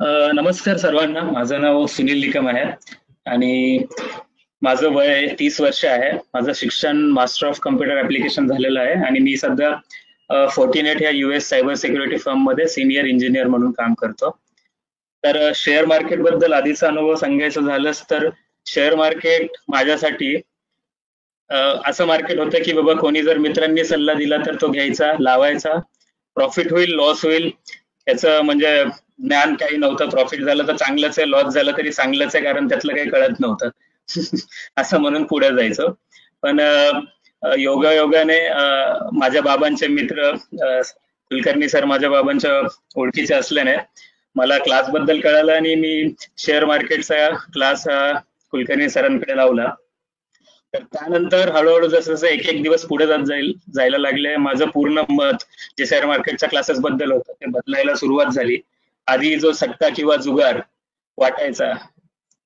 नमस्कार सर्वांना. माझं नाव सुनील निकम आहे आणि माझं वय 30 वर्ष आहे. माझं शिक्षण मास्टर ऑफ कम्प्युटर ऍप्लिकेशन झालेलं आहे आणि मी सध्या फोर्टिनेट या US सायबर सिक्युरिटी फर्म मध्ये सिनियर इंजिनियर म्हणून काम करतो. तर शेअर मार्केट बद्दल आधीचा अनुभव सांगायचं झालंच तर शेअर मार्केट माझ्यासाठी असं मार्केट होतं की बाबा कोणी जर मित्रांनी सल्ला दिला तर तो घ्यायचा, लावायचा. प्रॉफिट होईल, लॉस होईल याचं म्हणजे ज्ञान काही नव्हतं. प्रॉफिट झालं तर चांगलंच आहे, लॉस झालं तरी चांगलंच आहे, कारण त्यातलं काही कळत नव्हतं. असं म्हणून पुढे जायचं. पण योगायोगाने माझ्या बाबांचे मित्र कुलकर्णी सर माझ्या बाबांच्या ओळखीचे असल्याने मला क्लास बद्दल कळालं आणि मी शेअर मार्केटचा क्लास कुलकर्णी सरांकडे लावला. तर त्यानंतर हळूहळू जसं जसं एक एक दिवस पुढे जायला लागले, माझं पूर्ण मत जे शेअर मार्केटच्या क्लासेस बद्दल होतं ते बदलायला सुरुवात झाली. आधी जो सट्टा किंवा जुगार वाटायचा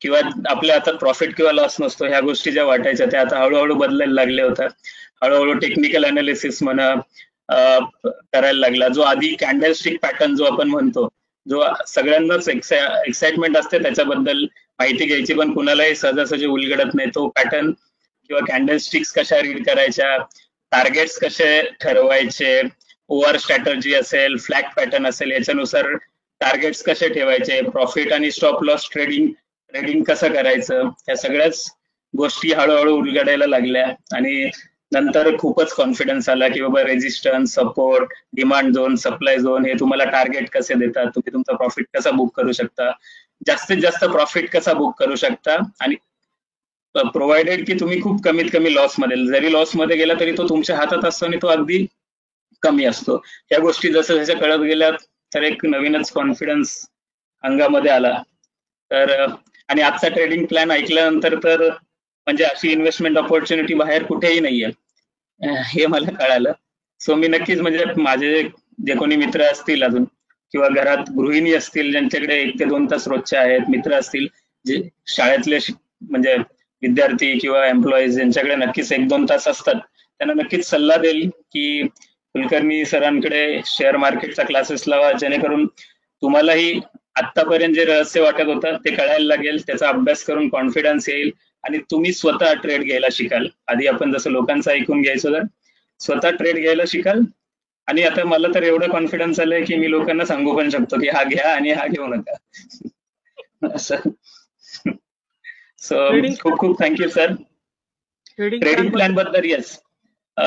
किंवा आपल्या हातात प्रॉफिट किंवा लॉस नसतो ह्या गोष्टी ज्या वाटायच्या त्या आता हळूहळू बदलायला लागल्या होत्या. हळूहळू टेक्निकल अनालिसिस म्हणा करायला लागला. जो आधी कॅन्डलस्टिक पॅटर्न जो आपण म्हणतो, जो सगळ्यांनाच एक्साइटमेंट असते त्याच्याबद्दल माहिती घ्यायची, पण कुणालाही सहजासहजी उलगडत नाही. तो पॅटर्न किंवा कॅन्डलस्टिक्स कशा रीड करायच्या, टार्गेट्स कसे ठरवायचे, ओव्हर स्ट्रॅटर्जी असेल, फ्लॅग पॅटर्न असेल, याच्यानुसार टार्गेट्स कसे ठेवायचे, प्रॉफिट आणि स्टॉप लॉस ट्रेडिंग कसं करायचं, या सगळ्याच गोष्टी हळूहळू उलगडायला लागल्या. आणि नंतर खूपच कॉन्फिडन्स आला की बाबा resistance, support, demand zone, supply zone हे तुम्हाला टार्गेट कसे देतात, तुम्ही तुमचा प्रॉफिट कसा बुक करू शकता, जास्तीत जास्त प्रॉफिट कसा बुक करू शकता, आणि प्रोव्हाइडेड की तुम्ही खूप कमीत कमी लॉस मध्ये, जरी लॉस मध्ये गेला तरी तो तुमच्या हातात असतो आणि तो अगदी कमी असतो. या गोष्टी जसं जसं कळत गेल्या तर एक नवीनच कॉन्फिडन्स अंगामध्ये आला. तर आणि आजचा ट्रेडिंग प्लॅन ऐकल्यानंतर तर म्हणजे अशी इन्व्हेस्टमेंट ऑपॉर्च्युनिटी बाहेर कुठेही नाहीये हे मला कळालं. सो मी नक्कीच म्हणजे माझे जे कोणी मित्र असतील अजून किंवा घरात गृहिणी असतील ज्यांच्याकडे 1 ते 2 तास रोजचे आहेत, मित्र असतील जे शाळेतले म्हणजे विद्यार्थी किंवा एम्प्लॉईज ज्यांच्याकडे नक्कीच 1-2 तास असतात, त्यांना नक्कीच सल्ला देईल की कुलकर्णी सरांकडे शेअर मार्केटचा क्लासेस लावा, जेणेकरून तुम्हालाही आतापर्यंत जे रहस्य वाटत होतं ते कळायला लागेल, त्याचा अभ्यास करून कॉन्फिडन्स येईल आणि तुम्ही स्वतः ट्रेड घ्यायला शिकाल. आधी आपण जसं लोकांचं ऐकून घ्यायचो तर स्वतः ट्रेड घ्यायला शिकाल. आणि आता मला तर एवढं कॉन्फिडन्स आलंय की मी लोकांना सांगू पण शकतो की हा घ्या आणि हा घेऊ नका. असं. सो खूप खूप थँक्यू सर. ट्रेडिंग प्लॅन बद्दल येस